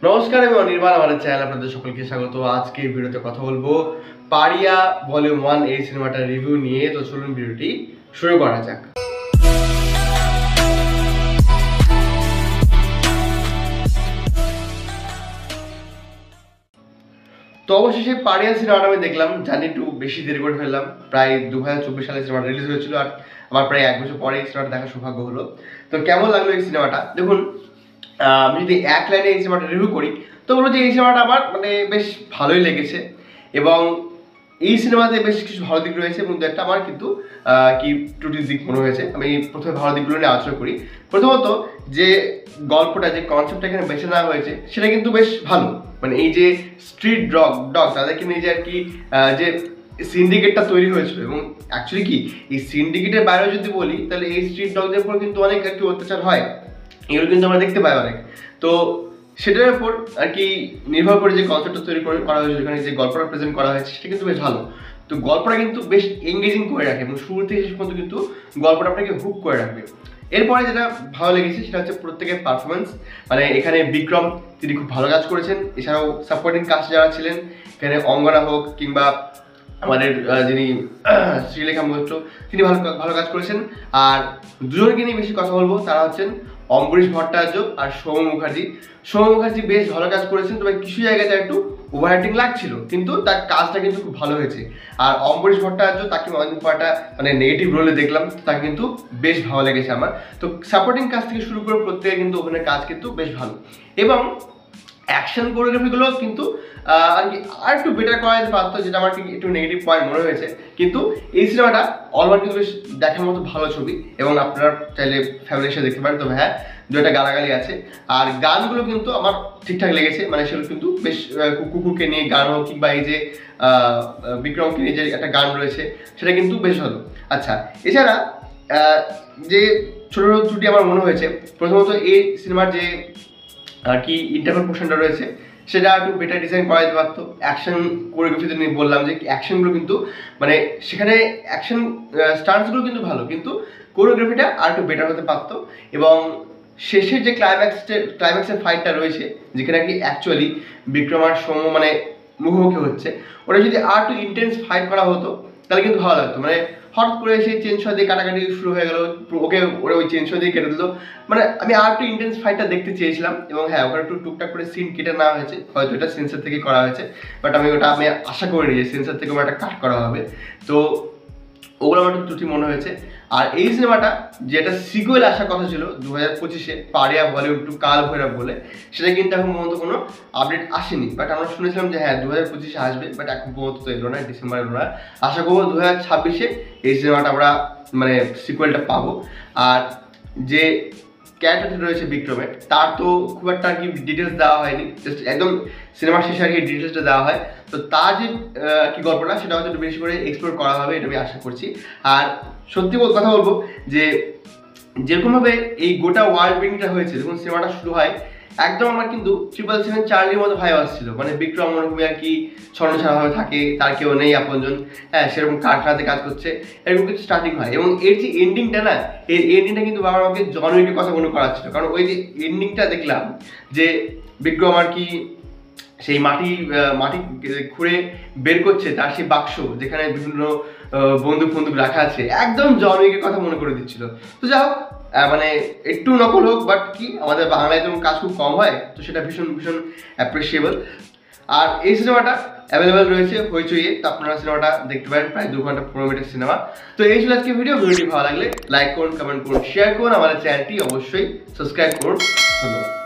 নমস্কার, আমি অনির্বাণ। আমাদের চ্যানেল আপনাদের সকলকে স্বাগত। আজকে ভিডিওতে কথা বলবো পারিয়া ভলিউম 1 এই সিনেমাটার রিভিউ নিয়ে। তো চলুন ভিডিওটি শুরু করা যাক। তো অবশেষে পারিয়া সিনেমাটা আমি দেখলাম। জানি একটু বেশি দেরি করে ফেললাম, প্রায় 2024 সালে সিনেমাটা রিলিজ হয়েছিল, আর আমার প্রায় 1 বছর পরে এই সিনেমাটা দেখার সৌভাগ্য হলো। তো কেমন লাগলো এই সিনেমাটা? দেখুন, আমি যদি এক লাইনে এই সিনেমাটা রিভিউ করি তো বলবো যে এই সিনেমাটা আমার বেশ ভালোই লেগেছে, এবং এই সিনেমাতে বেশ কিছু ভালো দিক রয়েছে এবং একটা আমার কিন্তু কি ত্রুটির দিক মনে হয়েছে। আমি প্রথমে ভালো দিকগুলো নিয়ে আলোচনা করি। প্রথমত, যে গল্পটা, যে কনসেপ্টটা এখানে বেছে নেওয়া হয়েছে সেটা কিন্তু বেশ ভালো। মানে এই যে স্ট্রিট ডগ তাদেরকে নিয়ে যে আর কি যে সিন্ডিকেটটা তৈরি হয়েছিল, এবং অ্যাকচুয়ালি কি এই সিন্ডিকেটের বাইরেও যদি বলি তাহলে এই স্ট্রিট ডগদের উপর কিন্তু অনেক আর কি অত্যাচার হয়, এগুলো কিন্তু আমরা দেখতে পাই অনেক। তো সেটার উপর আর কি নির্ভর করে যে কনসেপ্টটা তৈরি করা হয়েছে, যেখানে যে গল্পটা প্রেজেন্ট করা হয়েছে সেটা কিন্তু বেশ ভালো। তো গল্পটা কিন্তু বেশ এঙ্গেজিং করে রাখে এবং শুরু থেকে শেষ পর্যন্ত কিন্তু গল্পটা আপনাকে হুক করে রাখবে। এরপরে যেটা ভালো লেগেছে সেটা হচ্ছে প্রত্যেকের পারফরমেন্স। মানে এখানে বিক্রম, তিনি খুব ভালো কাজ করেছেন। এছাড়াও সাপোর্টিং কাস্ট যারা ছিলেন, এখানে অঙ্গনা হোক কিংবা আমাদের যিনি শ্রীলেখা মৈত্র, তিনি ভালো কাজ করেছেন। আর দুজনকে নিয়ে বেশি কথা বলবো, তারা হচ্ছেন অম্বরীশ ভট্টাচার্য আর সৌম্য মুখার্জি। সৌম্য মুখার্জি বেশ ভালো কাজ করেছেন, তবে কিছু জায়গাতে একটু ওভার অ্যাক্টিং লাগছিল, কিন্তু তার কাজটা কিন্তু খুব ভালো হয়েছে। আর অম্বরীশ ভট্টাচার্য, তাকে অনেকদিন পর একটা নেগেটিভ রোলে দেখলাম, তাকে কিন্তু বেশ ভালো লেগেছে আমার। তো সাপোর্টিং কাজ থেকে শুরু করে প্রত্যেকের কিন্তু অভিনয়ের কাজ কিন্তু বেশ ভালো, এবং অ্যাকশন কোরিওগ্রাফিগুলো কিন্তু আর কি আর একটু বেটার করা যেতে পারতো, যেটা আমার একটু নেগেটিভ পয়েন্ট মনে হয়েছে। কিন্তু এই সিনেমাটা অলওভার কিন্তু বেশ দেখার মতো ভালো ছবি, এবং আপনারা চাইলে ফ্যামিলির সাথে দেখতে পারেন। তবে হ্যাঁ, দুটা গালাগালি আছে, আর গানগুলো কিন্তু আমার ঠিকঠাক লেগেছে। মানে সেগুলো কিন্তু বেশ কুকুরকে নিয়ে গান হোক কিংবা এই যে বিক্রমকে নিয়ে যে একটা গান রয়েছে সেটা কিন্তু বেশ ভালো। আচ্ছা, এছাড়া যে ছোটো ছোটো ত্রুটি আমার মনে হয়েছে, প্রথমত এই সিনেমার যে আর কি ইন্টারভাল পোর্শনটা রয়েছে সেটা একটু বেটার ডিজাইন করা যেতে পারতো। অ্যাকশন কোরিওগ্রাফিতে নিয়ে বললাম যে অ্যাকশনগুলো কিন্তু মানে সেখানে অ্যাকশন স্টান্টসগুলো কিন্তু ভালো, কিন্তু কোরিওগ্রাফিটা আর একটু বেটার হতে পারতো। এবং শেষের যে ক্লাইম্যাক্সের ফাইটটা রয়েছে, যেখানে আর কি অ্যাকচুয়ালি বিক্রম আর সৌম্য মুখোমুখি হচ্ছে, ওটা যদি আর একটু ইন্টেন্স ফাইট করা হতো তাহলে কিন্তু ভালো লাগতো। মানে হঠাৎ করে সেই চেনশো দিয়ে কাটাকাটি শুরু হয়ে গেল, ওরা ওই চেনশো দিয়ে কেটে দিল। মানে আমি আর একটু ইন্টেন্স ফাইটটা দেখতে চেয়েছিলাম, এবং হ্যাঁ, ওখানে একটু টুকটাক করে সিন কেটে নেওয়া হয়েছে, হয়তো এটা সেন্সার থেকে করা হয়েছে, বাট আমি আশা করিনি যে সেন্সার থেকে একটা কাট করা হবে। তো ওগুলো আমার একটু ত্রুটি মনে হয়েছে। আর এই সিনেমাটা যেটা সিকুয়েল আসার কথা ছিল 2025-এ, পারিয়া ভলিউম 2 কাল ভৈরব বলে, সেটা কিন্তু এখন পর্যন্ত কোনো আপডেট আসেনি। বাট আমরা শুনেছিলাম যে হ্যাঁ 2025-এ আসবে, বাট এখন পর্যন্ত তো এলো না, ডিসেম্বর এলো না। আশা করবো 2026-এ এই সিনেমাটা আমরা সিকুয়েলটা পাবো। আর যে ক্যারেক্টারটি রয়েছে বিক্রমের, তার তো খুব একটা আর কি ডিটেলস দেওয়া হয়নি, জাস্ট একদম সিনেমার শেষে আর কি ডিটেলসটা দেওয়া হয়। তো তার যে কি গল্পটা সেটা হয়তো একটু বেশি করে এক্সপ্লোর করা হবে, এটা আমি আশা করছি। আর সত্যি কথা বলবো যে যেরকমভাবে এই গোটা ওয়ার্ল্ড বিল্ডিংটা হয়েছে, যখন সিনেমাটা শুরু হয় একদম আমার কিন্তু 777 চার্লির মতো ভাই আসছিল। মানে বিক্রম ওরকমই আর কি ছন্নছাড়াভাবে থাকে, তার কেউ নেই আপনজন, হ্যাঁ সেরকম কারখানাতে কাজ করছে, এরকম কিন্তু স্টার্টিং হয়। এবং এর যে এন্ডিংটা না, এই এন্ডিংটা কিন্তু বাবার আমাকে জন উইকের কথা মনে করাচ্ছিল। কারণ ওই যে এন্ডিংটা দেখলাম যে বিক্রম আর কি সেই মাটি খুঁড়ে বের করছে তার সেই বাক্স, যেখানে বিভিন্ন বন্দুক রাখা আছে, একদম জন উইকের কথা মনে করে দিচ্ছিল। তো যাই হোক, মানে একটু নকল হোক, বাট কি আমাদের বাংলায় যেমন কাজ খুব কম হয়, তো সেটা ভীষণ ভীষণ অ্যাপ্রিসিয়েবল। আর এই সিনেমাটা অ্যাভেলেবেল রয়েছে হইচইয়ে, তো আপনারা সিনেমাটা দেখতে পারেন, প্রায় 2 ঘন্টা 15 মিনিটের সিনেমা। তো এই ছিল আজকে ভিডিওটি ভালো লাগলে লাইক করুন, কমেন্ট করুন, শেয়ার করুন, আমাদের চ্যানেলটি অবশ্যই সাবস্ক্রাইব করুন। ধন্যবাদ।